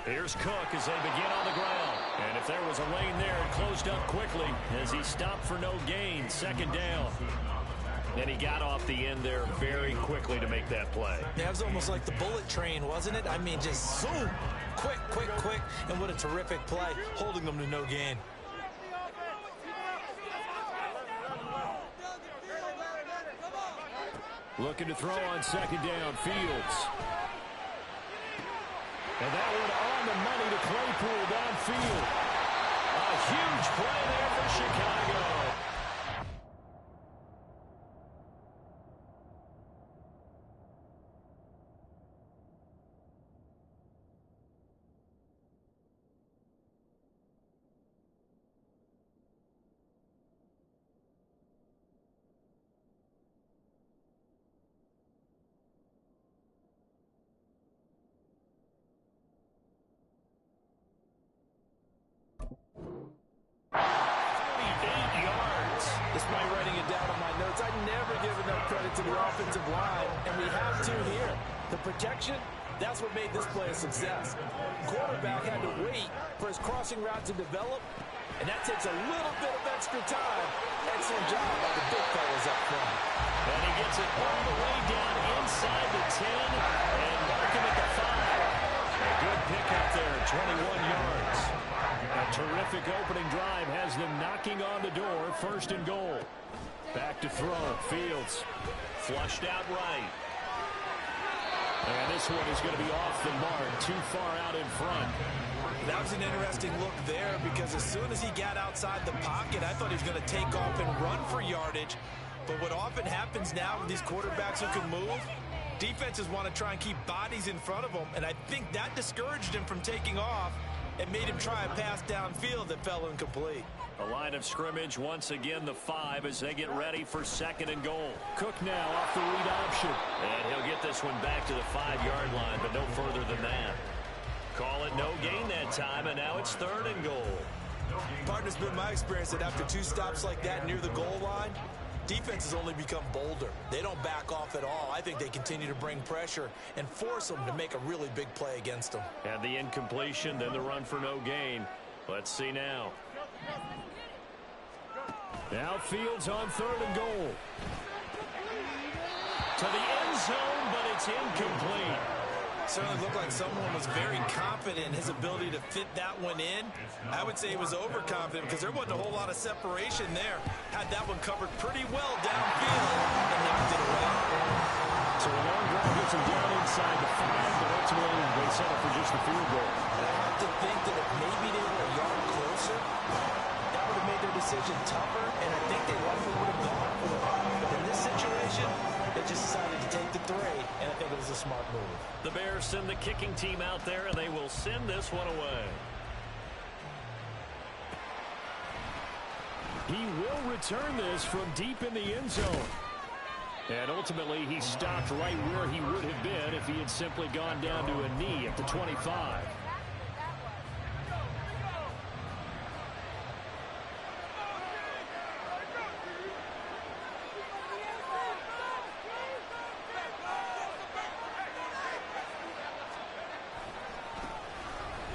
Here's Cook as they begin on the ground. And if there was a lane there, it closed up quickly as he stopped for no gain. Second down. And he got off the end there very quickly to make that play. Yeah, it was almost like the bullet train, wasn't it? I mean, just zoom. Quick, quick, quick. And what a terrific play, holding them to no gain. Looking to throw on second down, Fields. And that one on the money to Claypool downfield. A huge play there for Chicago. Despite writing it down on my notes, I never give enough credit to the offensive line, and we have to here. The protection, that's what made this play a success. Quarterback had to wait for his crossing route to develop, and that takes a little bit of extra time. Excellent job by the big fellas up front. And he gets it all the way down inside the 10 and marking at the 5. A good pickup there, 21 yards. A terrific opening drive has them knocking on the door, first and goal. Back to throw, Fields flushed out right. And this one is going to be off the mark, too far out in front. That was an interesting look there because as soon as he got outside the pocket, I thought he was going to take off and run for yardage. But what often happens now with these quarterbacks who can move, defenses want to try and keep bodies in front of them, and I think that discouraged him from taking off. It made him try a pass downfield that fell incomplete. A line of scrimmage, once again the 5 as they get ready for second and goal. Cook now off the read option. And he'll get this one back to the 5-yard line, but no further than that. Call it no gain that time, and now it's third and goal. Partner's been my experience that after 2 stops like that near the goal line, defenses only become bolder. They don't back off at all. I think they continue to bring pressure and force them to make a really big play against them. And the incompletion, then the run for no gain. Let's see now. Now Fields on third and goal. To the end zone, but it's incomplete. Certainly looked like someone was very confident in his ability to fit that one in. I would say he was overconfident because there wasn't a whole lot of separation there. Had that one covered pretty well downfield and knocked it away. So a long drive gets him down inside the 5, but ultimately they settle for just the field goal. And I have to think that if maybe they were a yard closer, that would have made their decision tougher, and I think they likely would have gone for it. But in this situation, they just decided to take the 3, and I think it was a smart move. The Bears send the kicking team out there, and they will send this one away. He will return this from deep in the end zone. And ultimately, he stopped right where he would have been if he had simply gone down to a knee at the 25.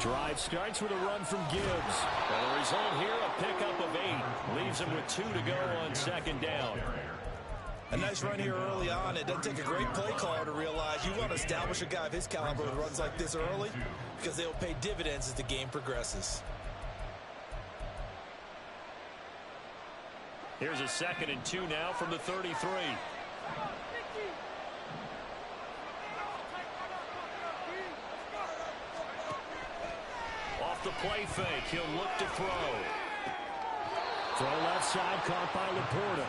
Drive starts with a run from Gibbs. And the result here, a pickup of 8. Leaves him with 2 to go on second down. A nice run here early on. It doesn't take a great play caller to realize you want to establish a guy of his caliber who runs like this early because they will pay dividends as the game progresses. Here's a 2nd and 2 now from the 33. Off the play fake, he'll look to throw. Throw left side, caught by Laporta.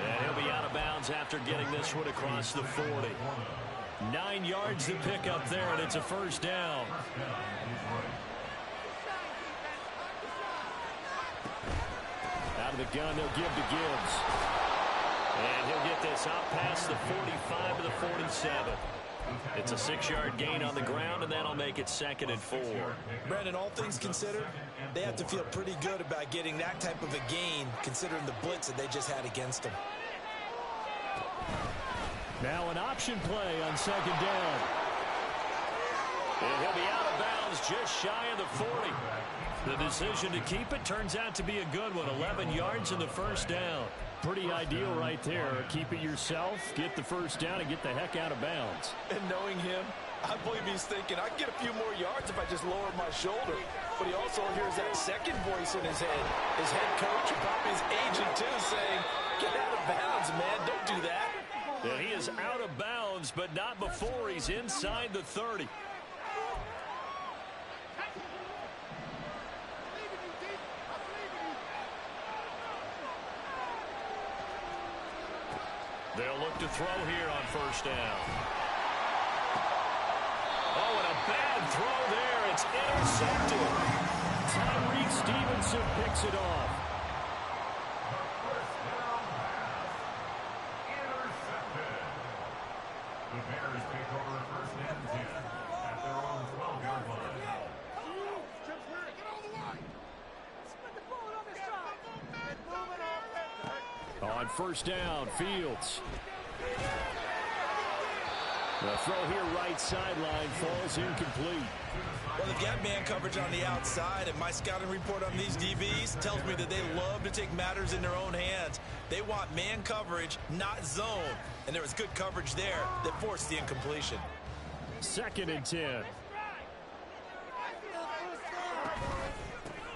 And he'll be out of bounds after getting this one across the 40. 9 yards to pick up there, and it's a first down. Out of the gun, they'll give to Gibbs. And he'll get this out past the 45 to the 47. It's a 6-yard gain on the ground, and that'll make it 2nd and 4. Brandon, all things considered, they have to feel pretty good about getting that type of a gain, considering the blitz that they just had against them. Now an option play on 2nd down. And he'll be out of bounds is just shy of the 40. The decision to keep it turns out to be a good one. 11 yards in the first down. Pretty ideal right there. Keep it yourself, get the first down, and get the heck out of bounds. And knowing him, I believe he's thinking, I can get a few more yards if I just lower my shoulder. But he also hears that second voice in his head. His head coach and probably his agent, too, saying, get out of bounds, man. Don't do that. And he is out of bounds, but not before he's inside the 30. They'll look to throw here on first down. Oh, and a bad throw there. It's intercepted. Tyreek Stevenson picks it off. The Bears take over first and 10 at their own 12-yard line. On first down, Fields. The throw here right sideline falls incomplete. Well, they've got man coverage on the outside, and my scouting report on these DBs tells me that they love to take matters in their own hands. They want man coverage, not zone. And there was good coverage there that forced the incompletion. 2nd and 10.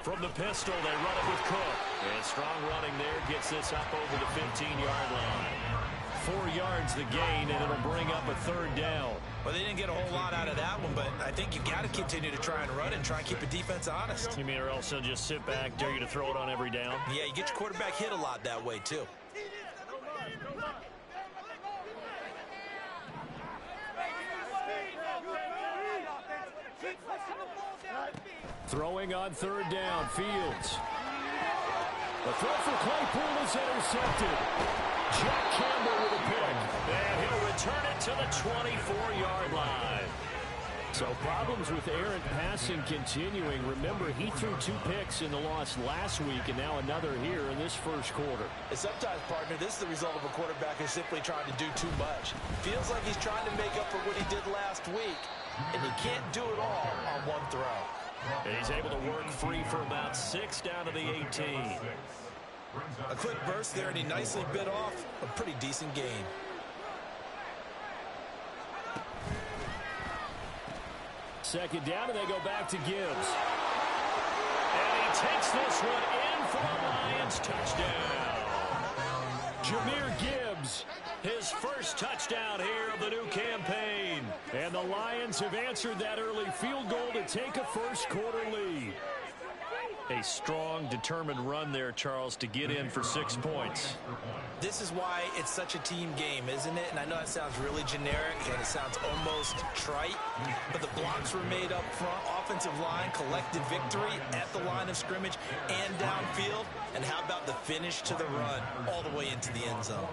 From the pistol, they run it with Cook. And strong running there gets this up over the 15-yard line. 4 yards the gain, and it'll bring up a 3rd down. Well, they didn't get a whole lot out of that one, but I think you got to continue to try and run and try and keep the defense honest. You mean or else they'll just sit back, dare you to throw it on every down? Yeah, you get your quarterback hit a lot that way, too. Throwing on 3rd down, Fields. The throw for Claypool is intercepted. Jack Campbell with a pick. And he'll return it to the 24-yard line. So problems with errant passing continuing. Remember, he threw 2 picks in the loss last week, and now another here in this first quarter. And sometimes, partner, this is the result of a quarterback who's simply trying to do too much. Feels like he's trying to make up for what he did last week, and he can't do it all on one throw. And he's able to work free for about 6 down to the 18. A quick burst there, and he nicely bit off a pretty decent gain. Second down, and they go back to Gibbs. And he takes this one in for the Lions touchdown. Jahmyr Gibbs, his first touchdown here of the new campaign. And the Lions have answered that early field goal to take a first quarter lead. A strong, determined run there, Charles, to get in for 6 points. This is why it's such a team game, isn't it? And I know it sounds really generic and it sounds almost trite, but the blocks were made up front. Offensive line collected victory at the line of scrimmage and downfield. And how about the finish to the run all the way into the end zone?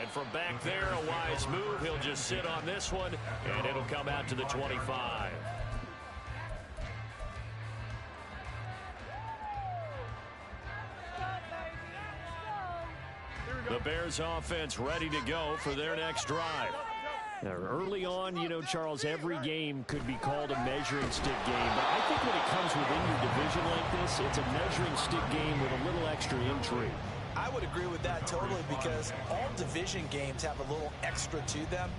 And from back there, a wise move. He'll just sit on this one, and it'll come out to the 25. The Bears offense ready to go for their next drive. Now, early on, you know, Charles, every game could be called a measuring stick game. But I think when it comes within your division like this, it's a measuring stick game with a little extra intrigue. I would agree with that totally because all division games have a little extra to them.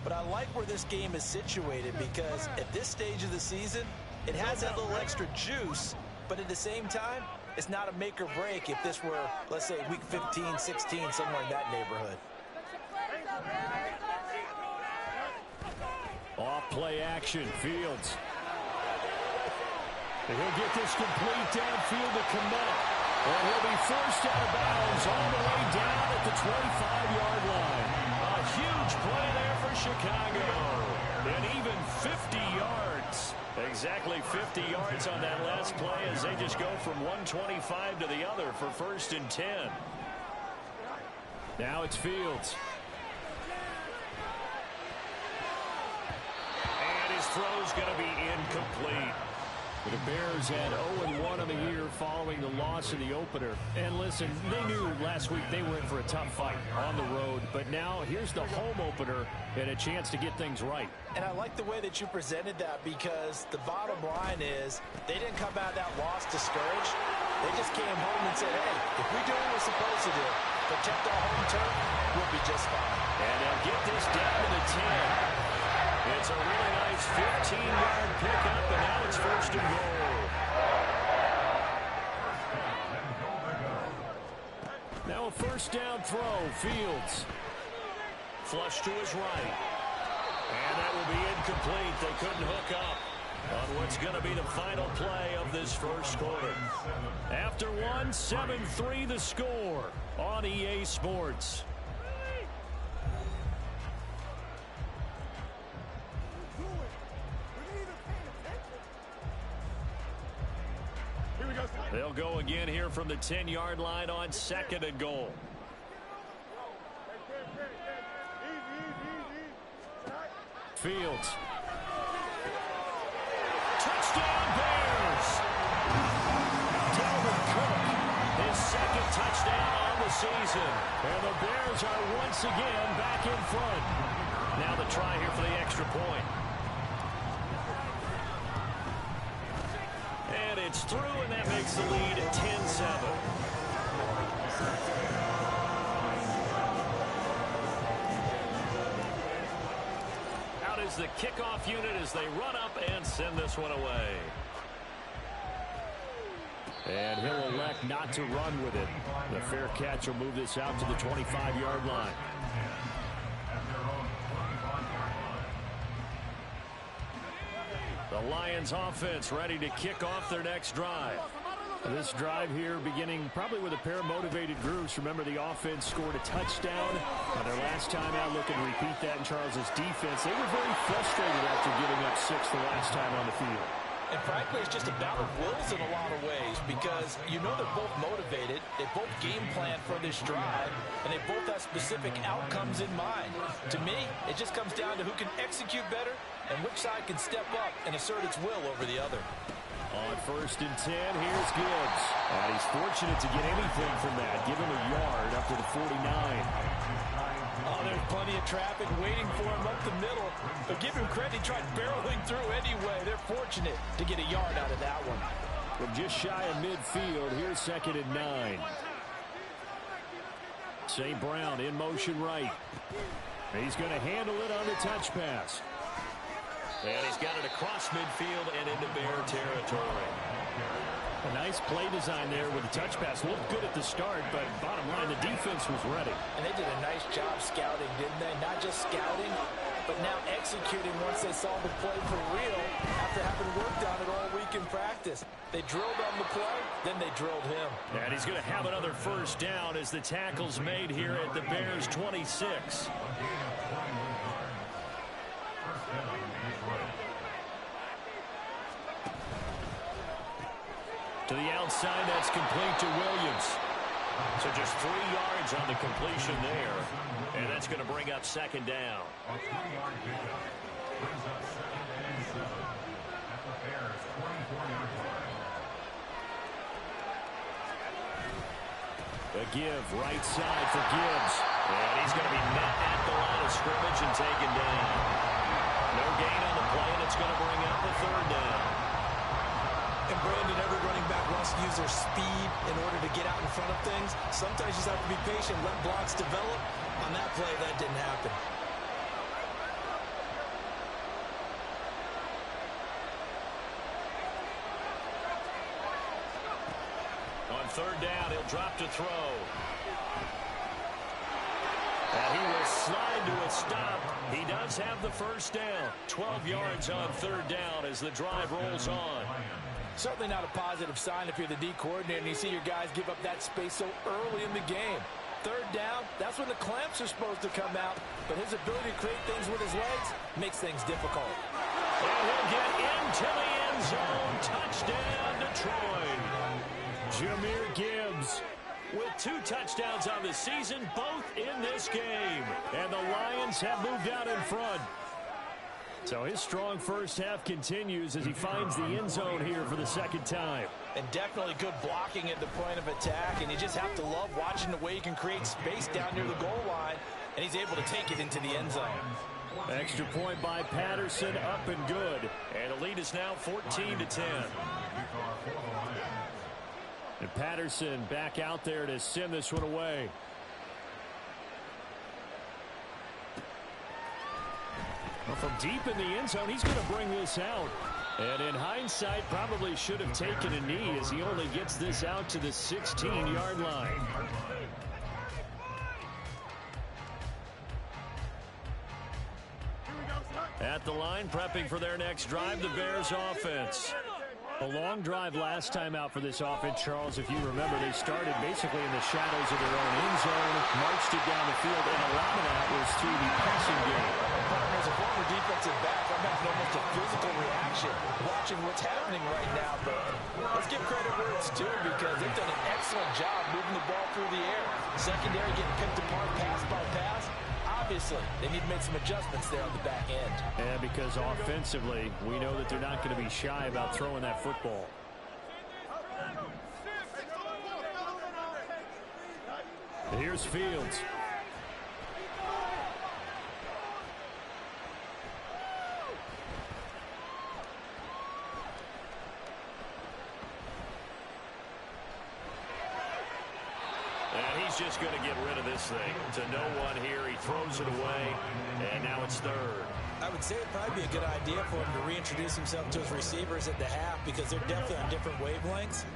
But I like where this game is situated because at this stage of the season, it has that little extra juice, but at the same time, it's not a make or break if this were, let's say, week 15, 16, somewhere in that neighborhood. Off play action, Fields. And he'll get this complete downfield to Kmet. And he'll be forced out of bounds all the way down at the 25-yard line. A huge play there for Chicago. And even 50 yards. Exactly 50 yards on that last play as they just go from 125 to the other for 1st and 10. Now it's Fields. And his throw's going to be incomplete. The Bears had 0-1 on the year following the loss in the opener. And listen, they knew last week they were in for a tough fight on the road. But now here's the home opener and a chance to get things right. And I like the way that you presented that, because the bottom line is they didn't come out of that loss discouraged. They just came home and said, hey, if we do what we're supposed to do, protect our home turf, we'll be just fine. And they'll get this down to the 10. It's a really nice 15-yard pickup, and now it's first and goal. Now a first down throw. Fields. Flush to his right. And that will be incomplete. They couldn't hook up on what's going to be the final play of this first quarter. After one, 7-3 the score on EA Sports. They'll go again here from the 10-yard line on second and goal. Fields. Touchdown Bears! Dalvin Cook, his second touchdown on the season. And the Bears are once again back in front. Now the try here for the extra point. And it's through, and that makes the lead 10-7. Out is the kickoff unit as they run up and send this one away. And he'll elect not to run with it. The fair catch will move this out to the 25-yard line. The Lions offense ready to kick off their next drive. This drive here beginning probably with a pair of motivated groups. Remember, the offense scored a touchdown on their last time out. Looking to repeat that in Charles's defense. They were very frustrated after giving up 6 the last time on the field. And frankly, it's just a battle of wills in a lot of ways, because you know they're both motivated, they both game plan for this drive, and they both have specific outcomes in mind. To me, it just comes down to who can execute better and which side can step up and assert its will over the other. On first and 10, here's Gibbs. And he's fortunate to get anything from that. Give him a yard up to the 49. Oh, there's plenty of traffic waiting for him up the middle. But give him credit, he tried barreling through anyway. They're fortunate to get a yard out of that one. From just shy of midfield, here's second and 9. St. Brown in motion right. He's going to handle it on the touch pass. And he's got it across midfield and into Bear territory. A nice play design there with the touch pass. Looked good at the start, but bottom line, the defense was ready. And they did a nice job scouting, didn't they? Not just scouting, but now executing once they saw the play for real after having worked on it all week in practice. They drilled on the play, then they drilled him. And he's going to have another first down as the tackle's made here at the Bears' 26. To the outside, that's complete to Williams. So just 3 yards on the completion there. And that's going to bring up second down. A 3-yard pickup brings up second and 7 at the Bears' 24-yard line. A give, right side for Gibbs. And he's going to be met at the line of scrimmage and taken down. No gain on the play, and it's going to bring up a third down. And Brandon, every running back wants to use their speed in order to get out in front of things. Sometimes you just have to be patient, let blocks develop. On that play, that didn't happen. On third down, he'll drop to throw. And he will slide to a stop. He does have the first down. 12 yards on third down as the drive rolls on. Certainly not a positive sign if you're the D coordinator and you see your guys give up that space so early in the game. Third down, that's when the clamps are supposed to come out, but his ability to create things with his legs makes things difficult. And he'll get into the end zone. Touchdown, Detroit. Jahmyr Gibbs with 2 touchdowns on the season, both in this game. And the Lions have moved out in front. So his strong first half continues as he finds the end zone here for the second time. And definitely good blocking at the point of attack, and you just have to love watching the way he can create space down near the goal line, and he's able to take it into the end zone. Extra point by Patterson, up and good. And the lead is now 14-10. And Patterson back out there to send this one away. Well, from deep in the end zone, he's going to bring this out. And in hindsight, probably should have taken a knee as he only gets this out to the 16-yard line. At the line, prepping for their next drive, the Bears offense. A long drive last time out for this offense, Charles. If you remember, they started basically in the shadows of their own end zone, marched it down the field, and a lot of that was through the passing game. As a former defensive back, I'm having almost a physical reaction watching what's happening right now. But let's give credit where it's due because they've done an excellent job moving the ball through the air. Secondary getting picked apart pass by pass. Obviously, they need to make some adjustments there on the back end. And because offensively, we know that they're not going to be shy about throwing that football. Here's Fields. And he's just going to get rid of this thing. To no one here, he throws it away, and now it's third. I would say it'd probably be a good idea for him to reintroduce himself to his receivers at the half because they're definitely on different wavelengths.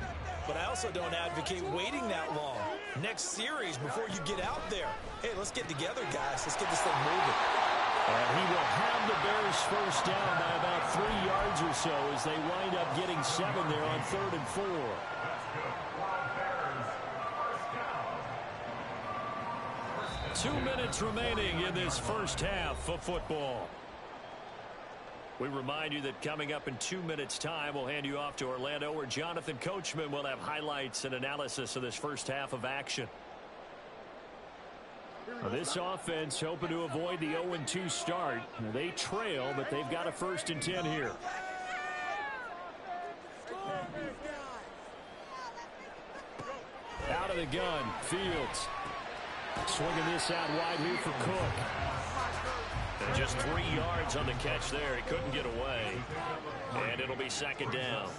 But I also don't advocate waiting that long. Next series, before you get out there, hey, let's get together, guys. Let's get this thing moving. And he will have the Bears first down by about 3 yards or so as they wind up getting 7 there on 3rd and 4. 2 minutes remaining in this first half of football. We remind you that coming up in 2 minutes' time, we'll hand you off to Orlando, where Jonathan Coachman will have highlights and analysis of this first half of action. Well, this offense hoping to avoid the 0-2 start. They trail, but they've got a 1st and 10 here. Out of the gun, Fields. Swinging this out wide here for Cook. And just 3 yards on the catch there. He couldn't get away. And it'll be 2nd down.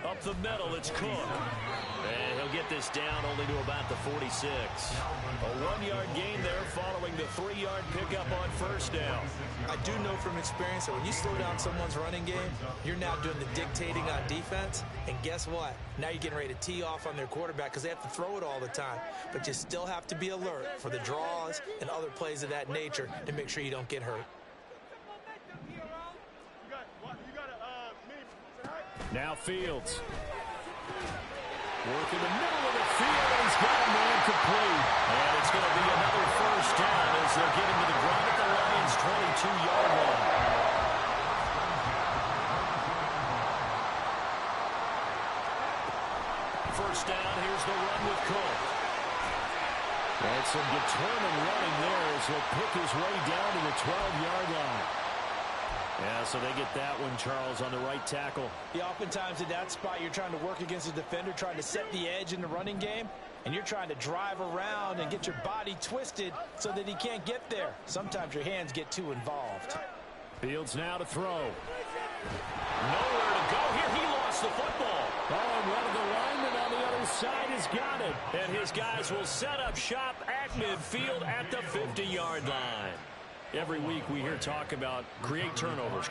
Up the middle, it's Cook. And he'll get this down only to about the 46. A 1-yard gain there following the 3-yard pickup on 1st down. I do know from experience that when you slow down someone's running game, you're now doing the dictating on defense. And guess what? Now you're getting ready to tee off on their quarterback because they have to throw it all the time. But you still have to be alert for the draws and other plays of that nature to make sure you don't get hurt. Now Fields. Work in the middle of the field. He's got a man complete. And it's going to be another 1st down as they'll get him to the ground at the Lions' 22-yard line. First down, here's the run with Cook. And some determined running there as he'll pick his way down to the 12-yard line. Yeah, so they get that one, Charles, on the right tackle. Yeah, oftentimes at that spot, you're trying to work against a defender, trying to set the edge in the running game, and you're trying to drive around and get your body twisted so that he can't get there. Sometimes your hands get too involved. Fields now to throw. Nowhere to go here. He lost the football. Oh, and one of the linemen on the other side has got it. And his guys will set up shop at midfield at the 50-yard line. Every week we hear talk about create turnovers.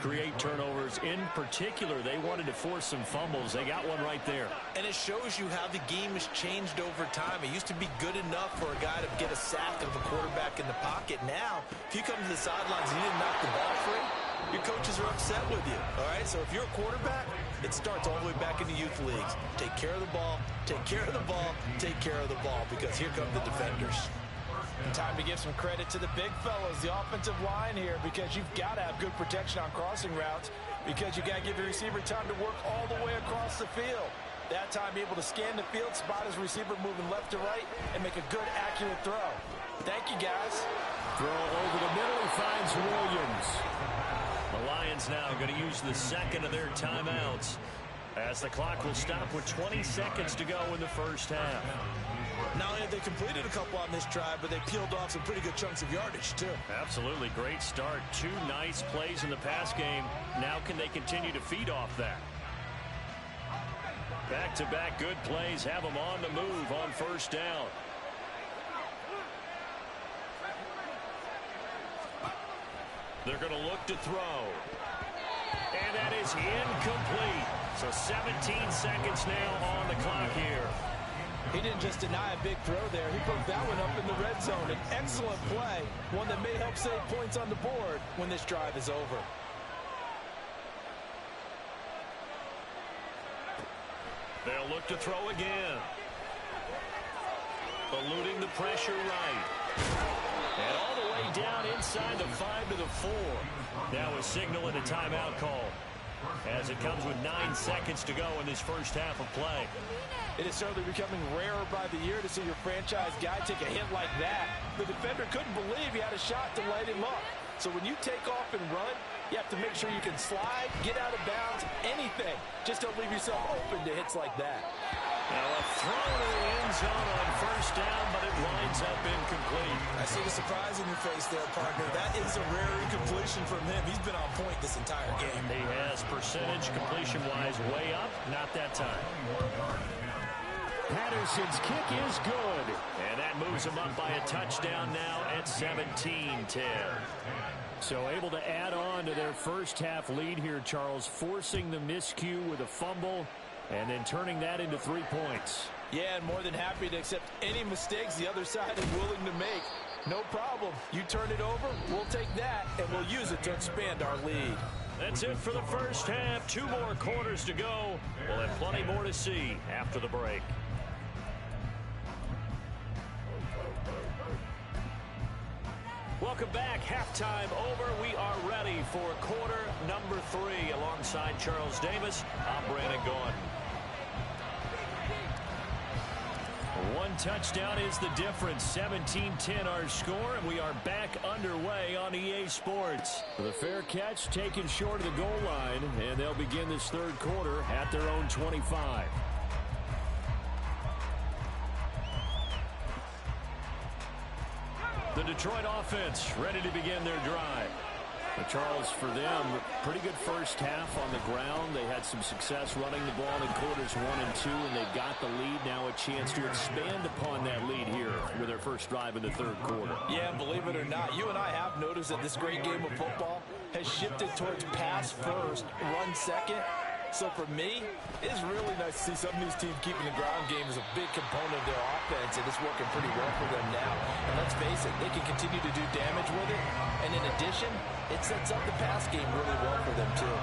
In particular, they wanted to force some fumbles. They got one right there. And it shows you how the game has changed over time. It used to be good enough for a guy to get a sack of a quarterback in the pocket. Now, if you come to the sidelines and you didn't knock the ball free, your coaches are upset with you. All right, so if you're a quarterback, it starts all the way back in the youth leagues. Take care of the ball, take care of the ball, take care of the ball, because here come the defenders. And time to give some credit to the big fellas, the offensive line here, because you've got to have good protection on crossing routes because you got to give your receiver time to work all the way across the field. That time able to scan the field, spot his receiver moving left to right, and make a good, accurate throw. Thank you, guys. Throw over the middle. He finds Williams. Lions now going to use the second of their timeouts as the clock will stop with 20 seconds to go in the first half. Not only have they completed a couple on this drive, but they peeled off some pretty good chunks of yardage, too. Absolutely. Great start. 2 nice plays in the pass game. Now can they continue to feed off that? Back-to-back good plays have them on the move on first down. They're going to look to throw. And that is incomplete. So 17 seconds now on the clock here. He didn't just deny a big throw there. He put that one up in the red zone. An excellent play. One that may help save points on the board when this drive is over. They'll look to throw again. Eluding the pressure right. And all the way down inside the 5 to the 4. Now a signal and a timeout call as it comes with 9 seconds to go in this first half of play. It is certainly becoming rarer by the year to see your franchise guy take a hit like that. The defender couldn't believe he had a shot to light him up. So when you take off and run, you have to make sure you can slide, get out of bounds, anything. Just don't leave yourself open to hits like that. Now a throw to the end zone on first down, but it winds up incomplete. I see the surprise in your face there, partner. That is a rare incompletion from him. He's been on point this entire game. He has percentage completion-wise way up, not that time. Patterson's kick is good. And that moves him up by a touchdown now at 17-10. So able to add on to their first half lead here, Charles, forcing the miscue with a fumble and then turning that into 3 points. Yeah, and more than happy to accept any mistakes the other side is willing to make. No problem. You turn it over, we'll take that, and we'll use it to expand our lead. That's it for the first half. 2 more quarters to go. We'll have plenty more to see after the break. Welcome back. Halftime over. We are ready for quarter number 3. Alongside Charles Davis, I'm Brandon Gaudin. 1 touchdown is the difference. 17-10 our score, and we are back underway on EA Sports. The fair catch taken short of the goal line, and they'll begin this third quarter at their own 25. The Detroit offense ready to begin their drive. But Charles, for them, pretty good first half on the ground. They had some success running the ball in quarters 1 and 2, and they've got the lead. Now a chance to expand upon that lead here with their first drive in the third quarter. Yeah, believe it or not, you and I have noticed that this great game of football has shifted towards pass first, run second. So for me, it's really nice to see some of these teams keeping the ground game as a big component of their offense, and it's working pretty well for them now. And let's face it, they can continue to do damage with it. And in addition, it sets up the pass game really well for them, too.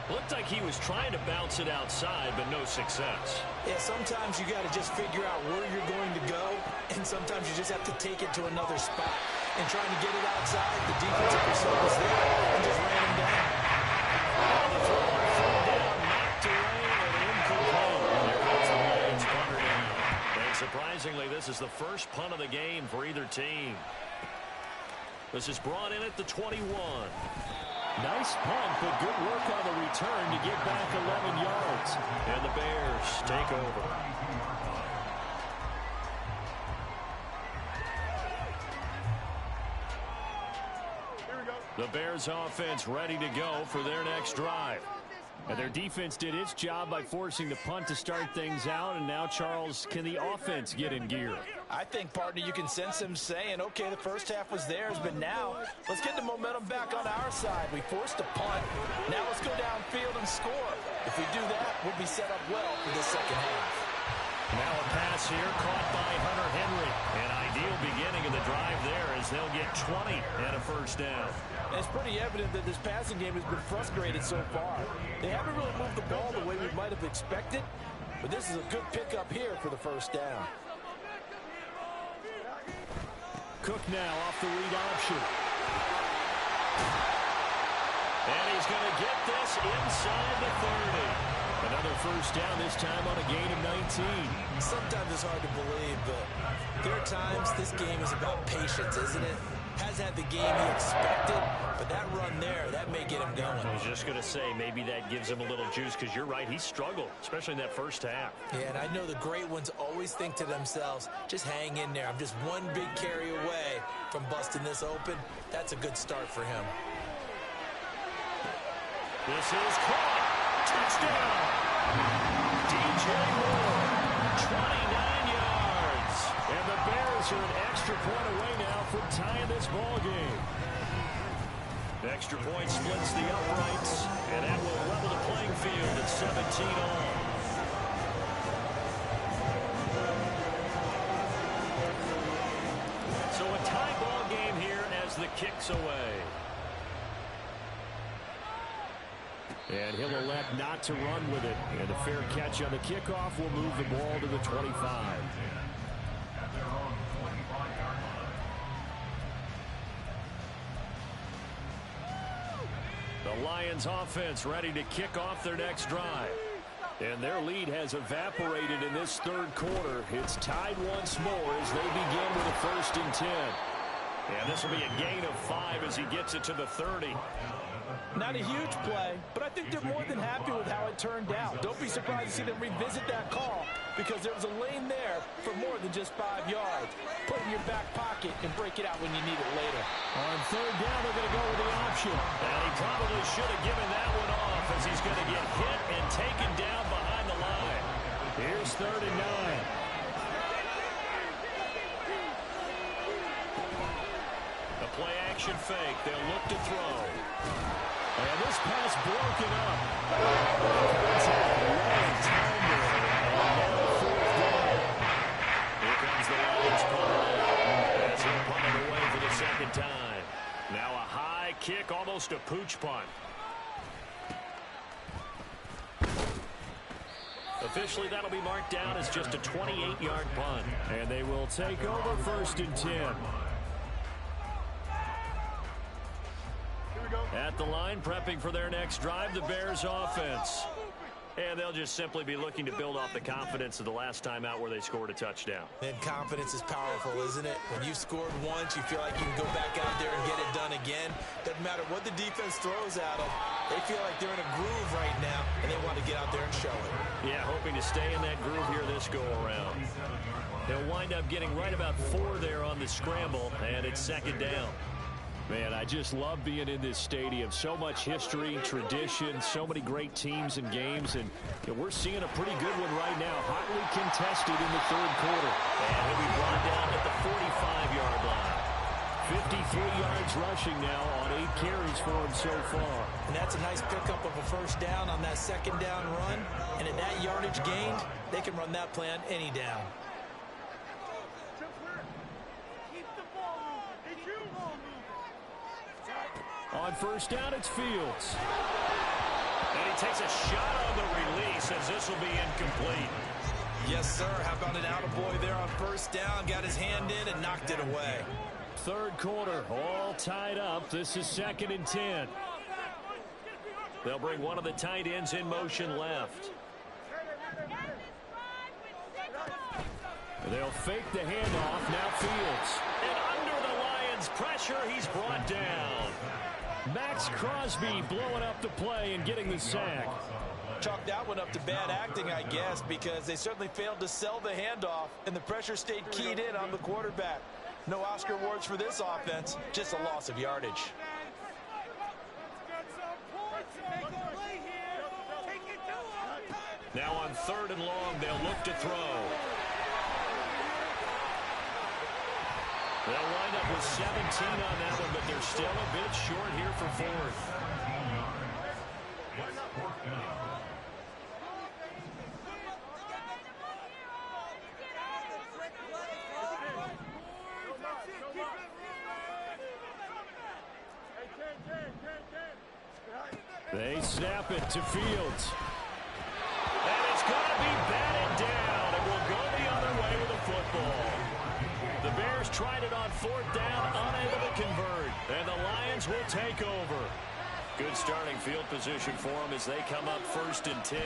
Looked like he was trying to bounce it outside, but no success. Yeah, sometimes you got to just figure out where you're going to go, and sometimes you just have to take it to another spot. And trying to get it outside, the defensive pursuit was there and just ran him down. And the throw on third down, knocked away and incomplete. There goes the Lions punter down. And surprisingly, this is the first punt of the game for either team. This is brought in at the 21. Nice punt, but good work on the return to get back 11 yards. And the Bears take over. The Bears offense ready to go for their next drive. And their defense did its job by forcing the punt to start things out. And now, Charles, can the offense get in gear? I think, partner, you can sense him saying, okay, the first half was theirs, but now let's get the momentum back on our side. We forced a punt. Now let's go downfield and score. If we do that, we'll be set up well for this second half. Now a pass here caught by Hunter Henry. An ideal beginning of the drive there as they'll get 20 and a first down. And it's pretty evident that this passing game has been frustrated so far. They haven't really moved the ball the way we might have expected, but this is a good pickup here for the first down. Cook now off the read option. And he's going to get this inside the 30. Another first down, this time on a gain of 19. Sometimes it's hard to believe, but there are times this game is about patience, isn't it? Has had the game he expected, but that run there, that may get him going. I was just going to say, maybe that gives him a little juice, because you're right, he struggled, especially in that first half. Yeah, and I know the great ones always think to themselves, just hang in there. I'm just one big carry away from busting this open. That's a good start for him. This is caught. Touchdown. DJ Moore, 29 yards. And the Bears are an extra point away now from tying this ball game. The extra point splits the uprights, and that will level the playing field at 17 all. So a tie ball game here as the kick's away. And he'll elect not to run with it. And a fair catch on the kickoff will move the ball to the 25. At their own 25-yard line. The Lions offense ready to kick off their next drive. And their lead has evaporated in this third quarter. It's tied once more as they begin with a 1st and 10. And this will be a gain of 5 as he gets it to the 30. Not a huge play, but I think they're more than happy with how it turned out. Don't be surprised to see them revisit that call, because there was a lane there for more than just 5 yards. Put it in your back pocket and break it out when you need it later. On 3rd down, they're going to go with the option. And he probably should have given that one off, as he's going to get hit and taken down behind the line. Here's 3rd and 9. The play action fake. They'll look to throw. And this pass broken up. It's a long time there. And now 4th down. Here comes the Lions punt. As he'll punt it away for the 2nd time. Now a high kick, almost a pooch punt. Officially, that'll be marked down as just a 28-yard punt. And they will take over 1st and 10. At the line, prepping for their next drive, the Bears offense. And they'll just simply be looking to build off the confidence of the last time out where they scored a touchdown. And confidence is powerful, isn't it? When you've scored once, you feel like you can go back out there and get it done again. Doesn't matter what the defense throws at them. They feel like they're in a groove right now, and they want to get out there and show it. Yeah, hoping to stay in that groove here this go-around. They'll wind up getting right about 4 there on the scramble, and it's 2nd down. Man, I just love being in this stadium. So much history, tradition, so many great teams and games, and we're seeing a pretty good one right now. Hotly contested in the 3rd quarter. And he'll be brought down at the 45-yard line. 53 yards rushing now on 8 carries for him so far. And that's a nice pickup of a 1st down on that 2nd down run. And at that yardage gained, they can run that play on any down. On 1st down, it's Fields. And he takes a shot on the release as this will be incomplete. Yes, sir. How about an attaboy there on 1st down? Got his hand in and knocked it away. 3rd quarter, all tied up. This is 2nd and 10. They'll bring one of the tight ends in motion left. They'll fake the handoff. Now Fields. And under the Lions' pressure, he's brought down. Max Crosby blowing up the play and getting the sack. Chalk that one up to bad acting, I guess, because they certainly failed to sell the handoff, and the pressure stayed keyed in on the quarterback. No Oscar awards for this offense, just a loss of yardage. Now on 3rd and long, they'll look to throw. They'll wind up with 17 on that one, but they're still a bit short here for 4th. They snap it to Fields. And it's going to be batted down, and will go the other way with a football. The Bears tried it on 4th down, unable to convert, and the Lions will take over. Good starting field position for them as they come up 1st and 10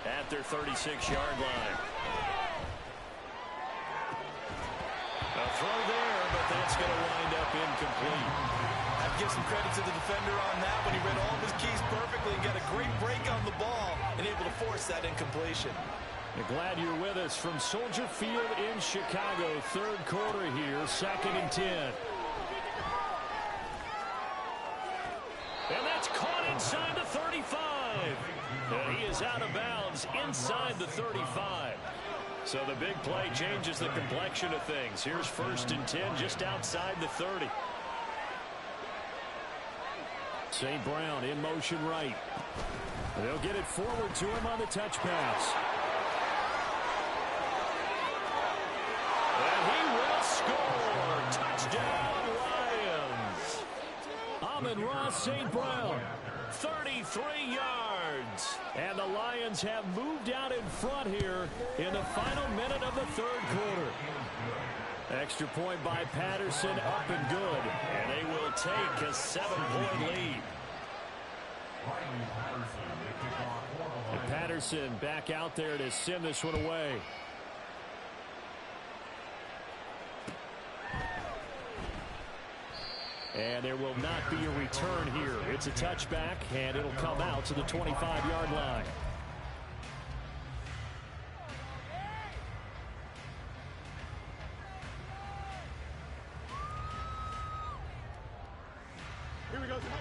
at their 36-yard line. A throw there, but that's going to wind up incomplete. I'd give some credit to the defender on that when he read all of his keys perfectly and got a great break on the ball and able to force that incompletion. Glad you're with us from Soldier Field in Chicago. Third quarter here, 2nd and 10. And that's caught inside the 35. And he is out of bounds inside the 35. So the big play changes the complexion of things. Here's 1st and 10 just outside the 30. St. Brown in motion right. They'll get it forward to him on the touch pass. And he will score. Touchdown, Lions. Amon-Ra St. Brown, 33 yards. And the Lions have moved out in front here in the final minute of the 3rd quarter. Extra point by Patterson, up and good. And they will take a 7-point lead. And Patterson back out there to send this one away. And there will not be a return here. It's a touchback, and it'll come out to the 25-yard line.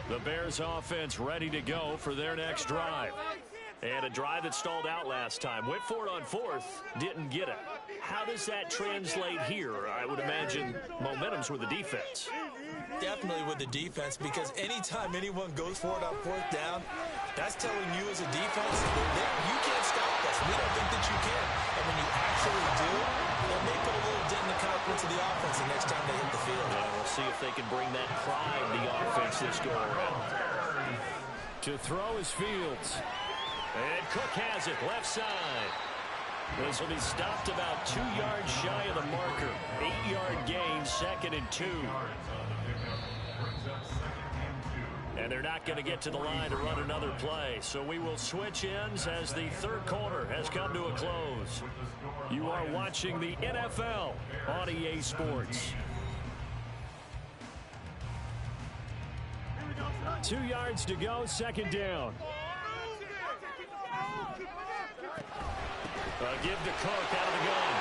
The Bears offense ready to go for their next drive. And a drive that stalled out last time. Went for it on 4th, didn't get it. How does that translate here? I would imagine momentum's with the defense. Definitely with the defense, because anytime anyone goes for it on 4th down, that's telling you as a defense, you can't stop us. We don't think that you can. And when you actually do, it may put a little dent in the confidence of the offense the next time they hit the field. Yeah, we'll see if they can bring that pride to the offense this go around. To throw is Fields. And Cook has it, left side. This will be stopped about 2 yards shy of the marker. 8-yard gain, 2nd and 2. And they're not going to get to the line to run another play. So we will switch ends as the 3rd quarter has come to a close. You are watching the NFL on EA Sports. 2 yards to go, 2nd down. Give to Cook out of the gun.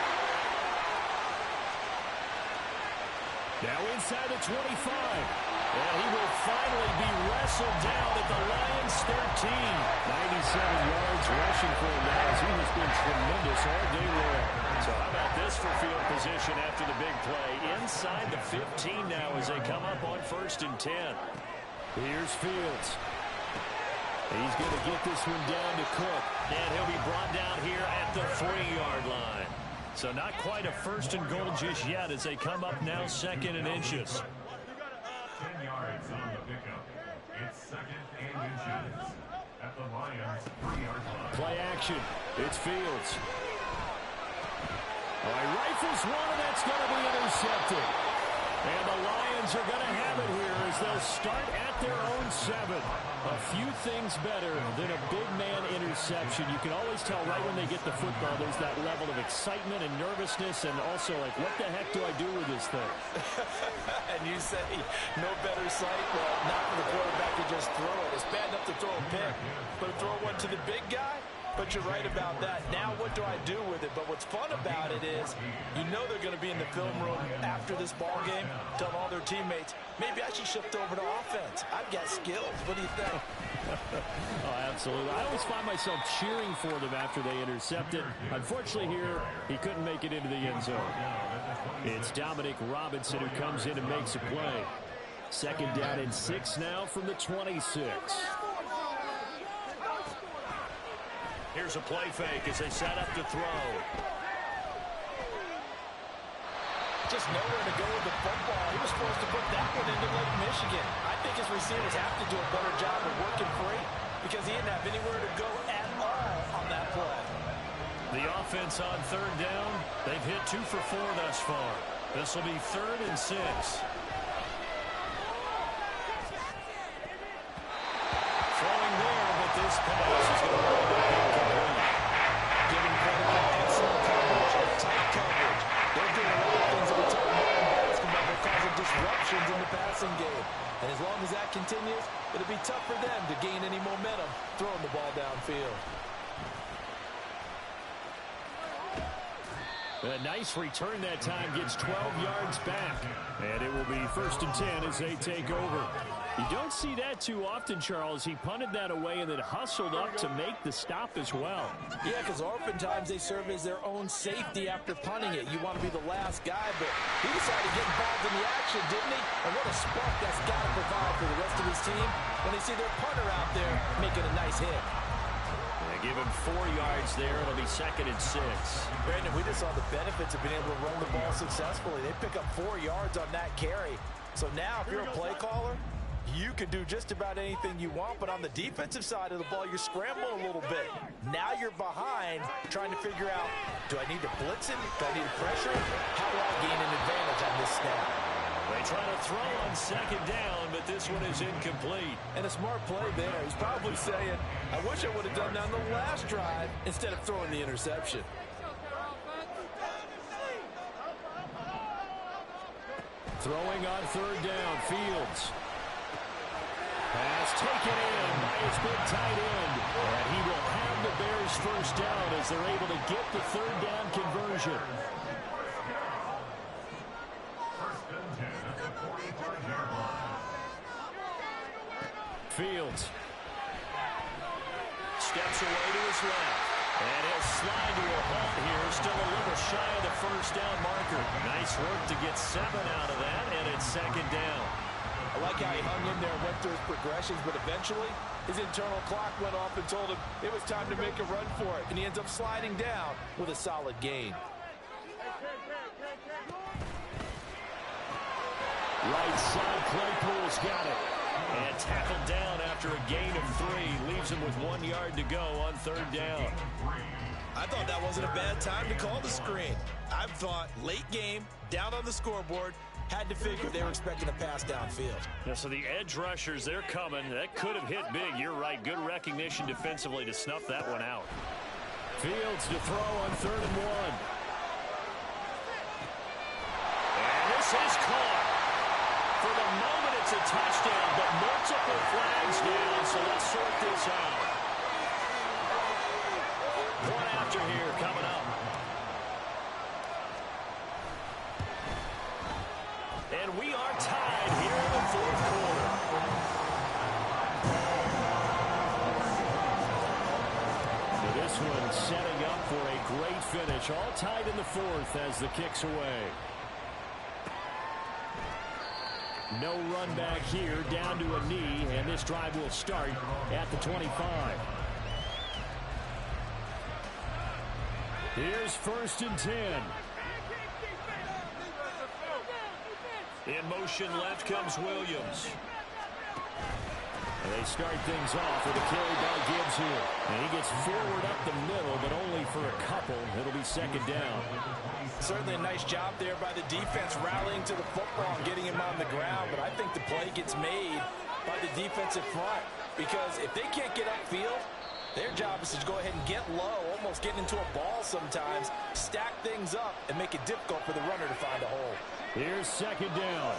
Now inside the 25. And he will finally be wrestled down at the Lions' 13. 97 yards rushing for him now as he has been tremendous all day long. So how about this for field position after the big play? Inside the 15 now as they come up on 1st and 10. Here's Fields. He's going to get this one down to Cook. And he'll be brought down here at the 3-yard line. So not quite a 1st and goal just yet as they come up now 2nd and inches. 10 yards on the pickup. It's 2nd and inches at the Lions' 3-yard line. Play action. It's Fields. All right, rifles one, and that's going to be intercepted. And the Lions are going to have it here as they'll start at their own 7. A few things better than a big man interception. You can always tell right when they get the football, there's that level of excitement and nervousness, and also like, what the heck do I do with this thing? And you say, no better sight? Well, not for the quarterback to just throw it. It's bad enough to throw a pick, but throw one to the big guy? But you're right about that. Now what do I do with it? But what's fun about it is you know they're going to be in the film room after this ball game telling all their teammates, maybe I should shift over to offense. I've got skills. What do you think? Oh, absolutely. I always find myself cheering for them after they intercept it. Unfortunately here, he couldn't make it into the end zone. It's Dominic Robinson who comes in and makes a play. 2nd down and 6 now from the 26. Here's a play fake as they set up to throw. Just nowhere to go with the football. He was supposed to put that one into Lake Michigan. I think his receivers have to do a better job of working free because he didn't have anywhere to go at all on that play. The offense on 3rd down, they've hit 2 for 4 thus far. This will be 3rd and 6. Throwing there, but this pass is going to roll back incomplete. Giving credit for excellent coverage, tight coverage. They're doing a lot of things that we talk about A nice return that time, gets 12 yards back. And it will be 1st and 10 as they take over. You don't see that too often, Charles. He punted that away and then hustled up to make the stop as well. Yeah, because oftentimes they serve as their own safety after punting it. You want to be the last guy, but he decided to get involved in the action, didn't he? And what a spark that's got to provide for the rest of his team when they see their punter out there making a nice hit. They give him 4 yards there. It'll be 2nd and 6. Brandon, we just saw the benefits of being able to run the ball successfully. They pick up 4 yards on that carry. So now if you're a play caller, you can do just about anything you want, but on the defensive side of the ball, you're scrambling a little bit. Now you're behind, trying to figure out, do I need to blitz him? Do I need to pressure him? How do I gain an advantage on this snap? They try to throw on 2nd down, but this one is incomplete. And a smart play there. He's probably saying, I wish I would have done that on the last drive instead of throwing the interception. Throwing on 3rd down, Fields. Pass taken in by his big tight end. And he will have the Bears 1st down as they're able to get the 3rd down conversion. Fields steps away to his left. And he'll slide to a halt here. Still a little shy of the 1st down marker. Nice work to get 7 out of that, and it's 2nd down. I like how he hung in there and went through his progressions, but eventually his internal clock went off and told him it was time to make a run for it, and he ends up sliding down with a solid gain. Right side, Claypool's got it. And tackled down after a gain of 3. Leaves him with 1 yard to go on 3rd down. I thought that wasn't a bad time to call the screen. I thought late game, down on the scoreboard, had to figure they were expecting a pass downfield. Yeah, so the edge rushers, they're coming. That could have hit big. You're right. Good recognition defensively to snuff that one out. Fields to throw on 3rd and 1. And this is caught. For the moment, it's a touchdown, but multiple flags down, so let's sort this out. One after here coming up. And we are tied here in the 4th quarter. So this one setting up for a great finish. All tied in the 4th as the kick's away. No run back here, down to a knee, and this drive will start at the 25. Here's 1st and 10. In motion left comes Williams. And they start things off with a carry by Gibbs here. And he gets forward up the middle, but only for a couple. It'll be 2nd down. Certainly a nice job there by the defense rallying to the football and getting him on the ground. But I think the play gets made by the defensive front. Because if they can't get upfield, their job is to go ahead and get low, almost get into a ball sometimes, stack things up, and make it difficult for the runner to find a hole. Here's 2nd down.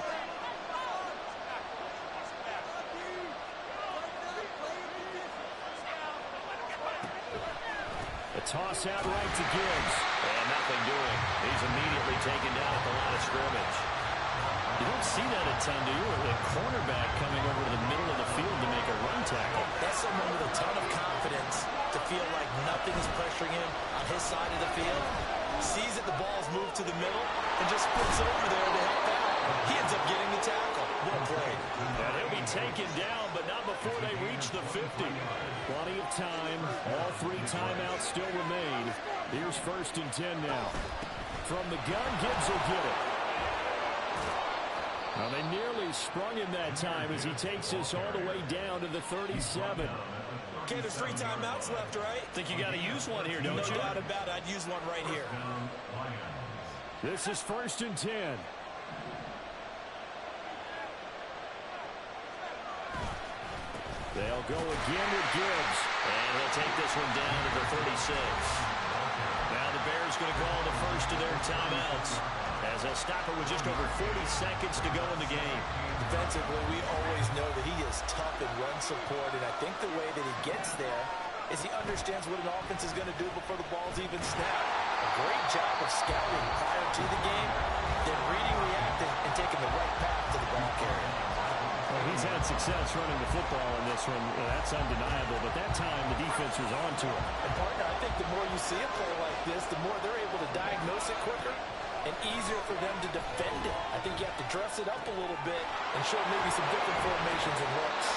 A toss out right to Gibbs. And nothing doing. He's immediately taken down at the line of scrimmage. You don't see that a ton, do you? A cornerback coming over to the middle of the field to make a run tackle. That's someone with a ton of confidence to feel like nothing is pressuring him on his side of the field. Sees that the ball's moved to the middle and just sprints over there to help out. He ends up getting the tackle. What a play. And he'll be taken down, but not before they reach the 50. Plenty of time. All 3 timeouts still remain. Here's 1st and 10 now. From the gun, Gibbs will get it. Well, they nearly sprung him that time as he takes this all the way down to the 37. Okay, there's 3 timeouts left, right? Think you got to use one here, don't you? No doubt about it. I'd use one right here. This is 1st and 10. They'll go again with Gibbs. And he'll take this one down to the 36. Now the Bears going to call the first of their timeouts as they'll stop it with just over 40 seconds to go in the game. Defensively, we always know that he is tough in run support, and I think the way that he gets there is he understands what an offense is going to do before the ball's even snapped. A great job of of scouting prior to the game, then reading, reacting, and taking the right path to the ball carrier. Well, he's had success running the football in this one. That's undeniable. But that time, the defense was on to him. And, partner, I think the more you see a play like this, the more they're able to diagnose it quicker and easier for them to defend it. I think you have to dress it up a little bit and show maybe some different formations and looks.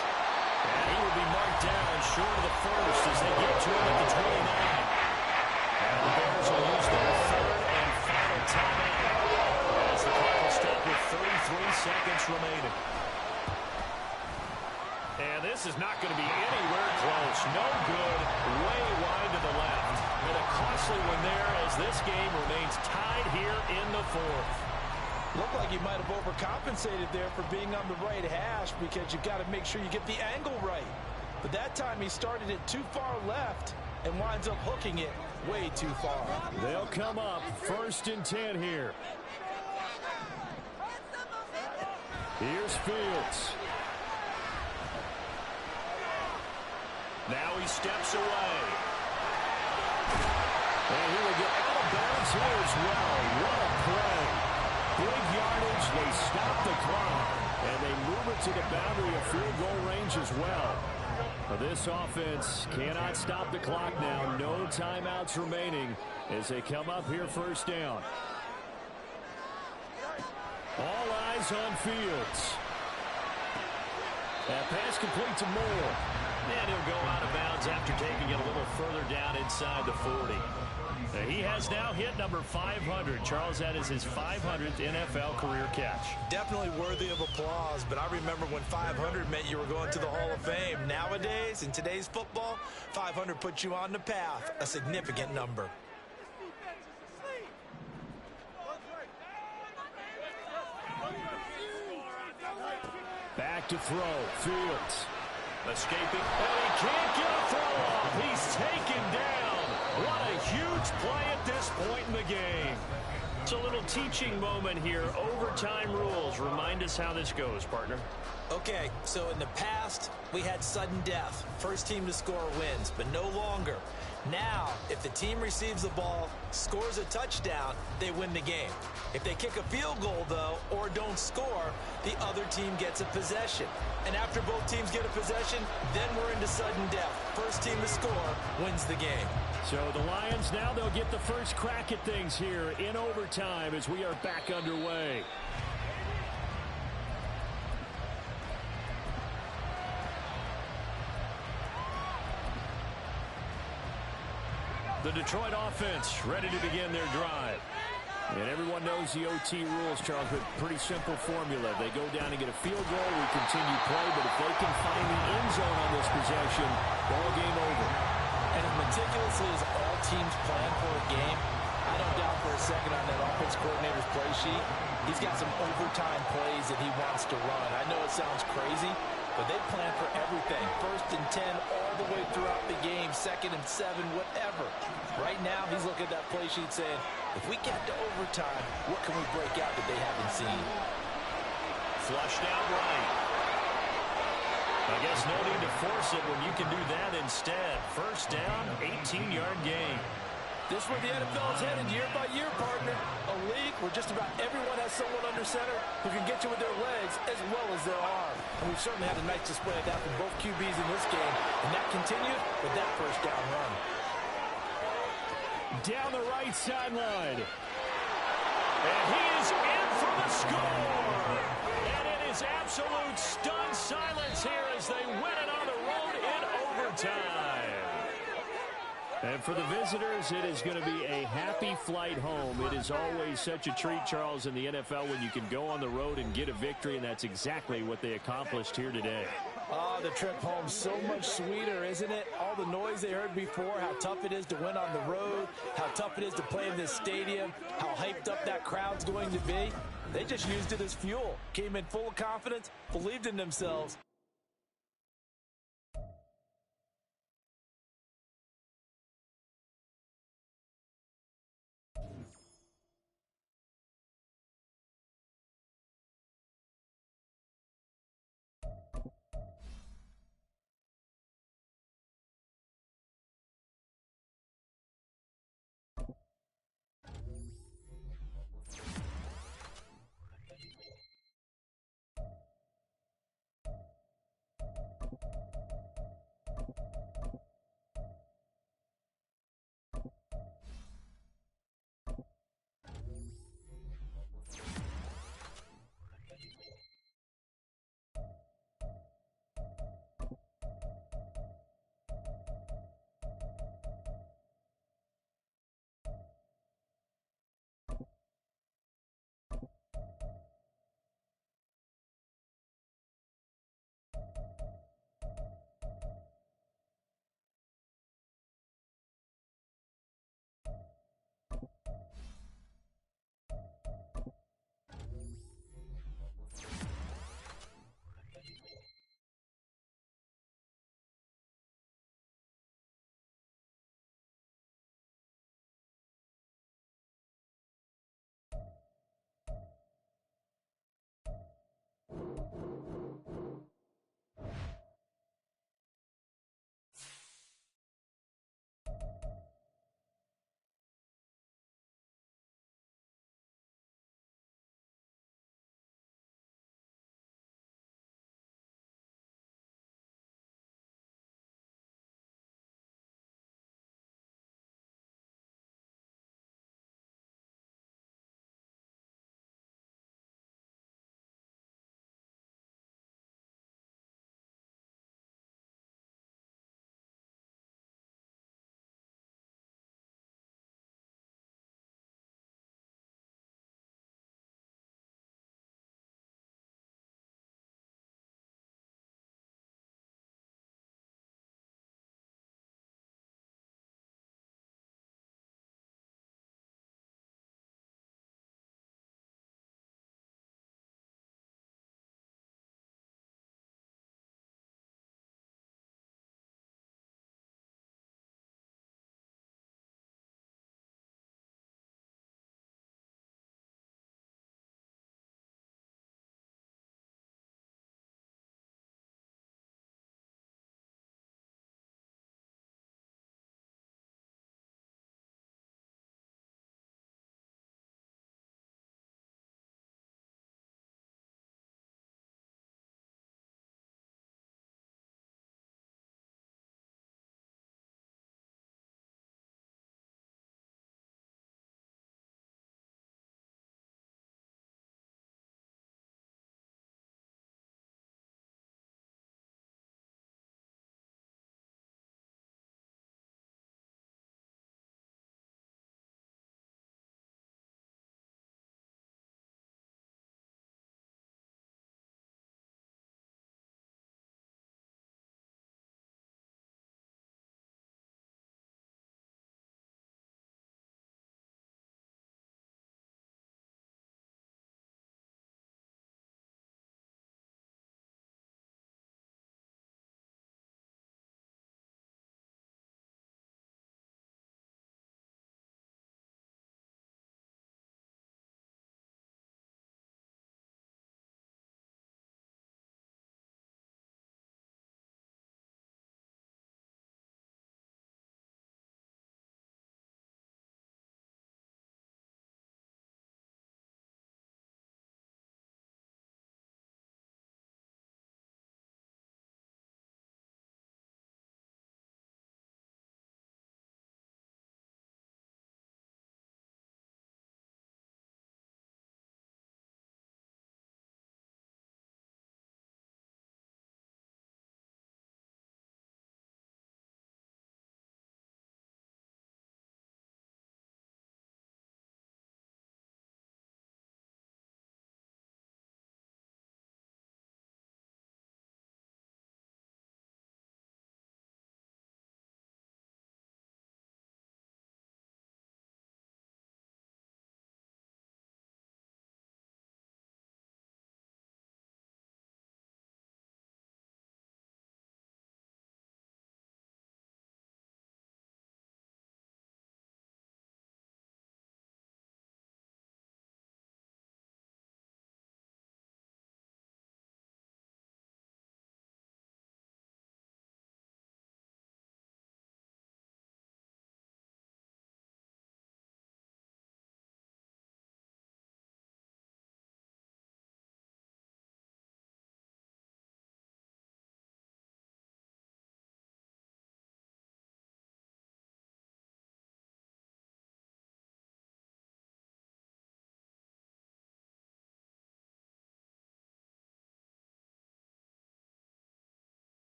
And he will be marked down short of the first as they get to him at the 29. And the Bears will use their third and final timeout as the clock will stop with 33 seconds remaining. And this is not going to be anywhere close. No good. Way wide to the left. And a costly one there as this game remains tied here in the fourth. Looked like he might have overcompensated there for being on the right hash because you've got to make sure you get the angle right. But that time he started it too far left and winds up hooking it way too far. They'll come up 1st and 10 here. Here's Fields. Now he steps away. And he will get out of bounds here as well. What a play. Big yardage. They stop the clock. And they move it to the boundary of field goal range as well. This offense cannot stop the clock now. No timeouts remaining as they come up here 1st down. All eyes on Fields. That pass complete to Moore. And he'll go out of bounds after taking it a little further down inside the 40. He has now hit number 500. Charles, that is his 500th NFL career catch. Definitely worthy of applause, but I remember when 500 meant you were going to the Hall of Fame. Nowadays, in today's football, 500 puts you on the path, a significant number. Back to throw. Fields. Escaping. And he can't get a throw off. He's taken down. What a huge play at this point in the game. It's a little teaching moment here. Overtime rules. Remind us how this goes, partner. Okay, so in the past, we had sudden death. First team to score wins, but no longer. Now, if the team receives the ball, scores a touchdown, they win the game. If they kick a field goal, though, or don't score, the other team gets a possession. And after both teams get a possession, then we're into sudden death. First team to score wins the game. So the Lions now, they'll get the first crack at things here in overtime as we are back underway. The Detroit offense ready to begin their drive. And everyone knows the OT rules, Charles, but pretty simple formula. They go down and get a field goal, we continue play, but if they can find the end zone on this possession, ball game over. And as meticulously as all teams plan for a game, I don't doubt for a second on that offense coordinator's play sheet, he's got some overtime plays that he wants to run. I know it sounds crazy, but they plan for everything. 1st and 10 all the way throughout the game, 2nd and 7, whatever. Right now, he's looking at that play sheet saying, if we get to overtime, what can we break out that they haven't seen? Flushed out right. I guess no need to force it when you can do that instead. 1st down, 18-yard gain. This is where the NFL is headed year by year, partner. A league where just about everyone has someone under center who can get you with their legs as well as their arm. And we've certainly had a nice display of that from both QBs in this game. And that continued with that 1st down run. Down the right sideline. And he is in for the score. And it is absolute stunned silence here as they win it on the road in overtime. And for the visitors, it is going to be a happy flight home. It is always such a treat, Charles, in the NFL when you can go on the road and get a victory, and that's exactly what they accomplished here today. Oh, the trip home so much sweeter, isn't it? All the noise they heard before, how tough it is to win on the road, how tough it is to play in this stadium, how hyped up that crowd's going to be. They just used it as fuel, came in full of confidence, believed in themselves,